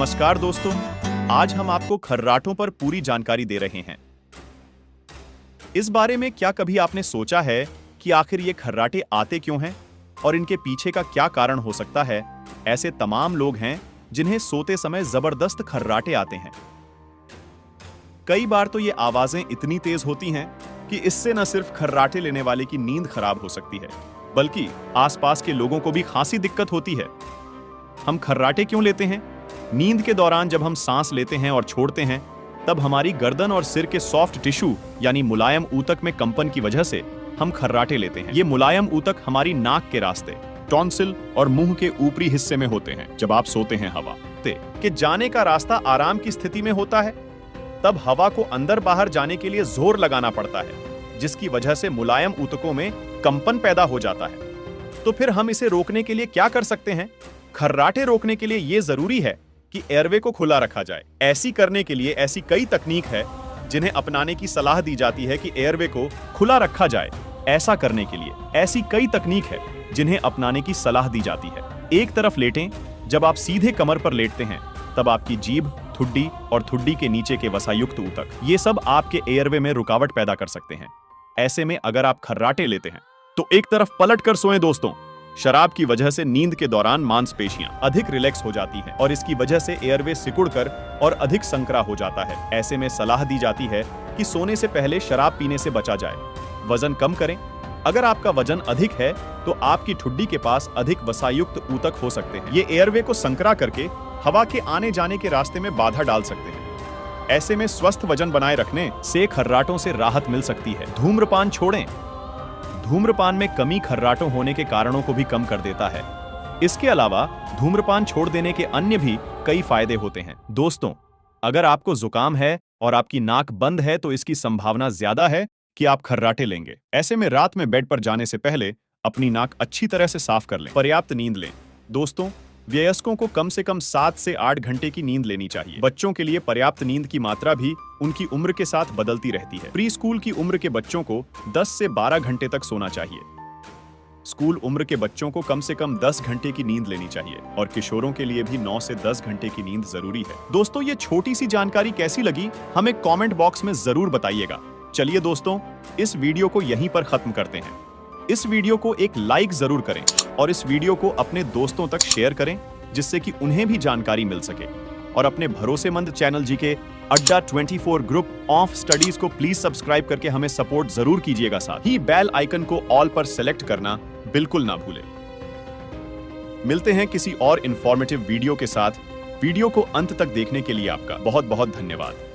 नमस्कार दोस्तों, आज हम आपको खर्राटों पर पूरी जानकारी दे रहे हैं। इस बारे में क्या कभी आपने सोचा है कि आखिर ये खर्राटे आते क्यों हैं और इनके पीछे का क्या कारण हो सकता है? ऐसे तमाम लोग हैं जिन्हें सोते समय जबरदस्त खर्राटे आते हैं। कई बार तो ये आवाजें इतनी तेज होती हैं कि इससे न सिर्फ खर्राटे लेने वाले की नींद खराब हो सकती है, बल्कि आसपास के लोगों को भी खासी दिक्कत होती है। हम खर्राटे क्यों लेते हैं? नींद के दौरान जब हम सांस लेते हैं और छोड़ते हैं, तब हमारी गर्दन और सिर के सॉफ्ट टिश्यू यानी मुलायम ऊतक में कंपन की वजह से हम खर्राटे लेते हैं। ये मुलायम ऊतक हमारी नाक के रास्ते, टॉन्सिल और मुंह के ऊपरी हिस्से में होते हैं। जब आप सोते हैं हवा के जाने का रास्ता आराम की स्थिति में होता है, तब हवा को अंदर बाहर जाने के लिए जोर लगाना पड़ता है, जिसकी वजह से मुलायम ऊतकों में कंपन पैदा हो जाता है। तो फिर हम इसे रोकने के लिए क्या कर सकते हैं? खर्राटे रोकने के लिए यह जरूरी है कि एयरवे को खुला रखा जाए। ऐसी करने के लिए ऐसी कई तकनीक है जिन्हें अपनाने की सलाह दी जाती है कि एयरवे को खुला रखा जाए। ऐसा करने के लिए ऐसी कई तकनीक है जिन्हें अपनाने की सलाह दी जाती है। एक तरफ लेटें। जब आप सीधे कमर पर लेटते हैं, तब आपकी जीभ, ठुड्डी और ठुड्डी के नीचे के वसायुक्त ऊतक, ये सब आपके एयरवे में रुकावट पैदा कर सकते हैं। ऐसे में अगर आप खर्राटे लेते हैं तो एक तरफ पलट कर सोएं दोस्तों। शराब की वजह से नींद के दौरान मांसपेशियां अधिक रिलैक्स हो जाती हैं और इसकी वजह से एयरवे सिकुड़कर और अधिक संकरा हो जाता है। ऐसे में सलाह दी जाती है कि सोने से पहले शराब पीने से बचा जाए। वजन कम करें। अगर आपका वजन अधिक है तो आपकी ठुड्डी के पास अधिक वसायुक्त ऊतक हो सकते हैं। ये एयरवे को संकरा करके हवा के आने जाने के रास्ते में बाधा डाल सकते हैं। ऐसे में स्वस्थ वजन बनाए रखने से खर्राटों से राहत मिल सकती है। धूम्रपान छोड़ें। धूम्रपान में कमी खर्राटों होने के कारणों को भी कम कर देता है। इसके अलावा धूम्रपान छोड़ देने के अन्य भी कई फायदे होते हैं। दोस्तों, अगर आपको जुकाम है और आपकी नाक बंद है तो इसकी संभावना ज्यादा है कि आप खर्राटे लेंगे। ऐसे में रात में बेड पर जाने से पहले अपनी नाक अच्छी तरह से साफ कर लें। पर्याप्त नींद लें। दोस्तों, वयस्कों को कम से कम 7 से 8 घंटे की नींद लेनी चाहिए। बच्चों के लिए पर्याप्त नींद की मात्रा भी उनकी उम्र के साथ बदलती रहती है। प्री स्कूल की उम्र के बच्चों को 10 से 12 घंटे तक सोना चाहिए। स्कूल उम्र के बच्चों को कम से कम 10 घंटे की नींद लेनी चाहिए और किशोरों के लिए भी 9 से 10 घंटे की नींद जरूरी है। दोस्तों, ये छोटी सी जानकारी कैसी लगी हमें कमेंट बॉक्स में जरूर बताइएगा। चलिए दोस्तों, इस वीडियो को यहीं पर खत्म करते हैं। इस वीडियो को एक लाइक जरूर करें और इस वीडियो को अपने दोस्तों तक शेयर करें, जिससे कि उन्हें भी जानकारी मिल सके। और अपने भरोसेमंद चैनल जीके अड्डा 24 ग्रुप ऑफ स्टडीज को प्लीज सब्सक्राइब करके हमें सपोर्ट जरूर कीजिएगा। साथ ही बेल आइकन को ऑल पर सेलेक्ट करना बिल्कुल ना भूलें। मिलते हैं किसी और इंफॉर्मेटिव वीडियो के साथ। वीडियो को अंत तक देखने के लिए आपका बहुत बहुत धन्यवाद।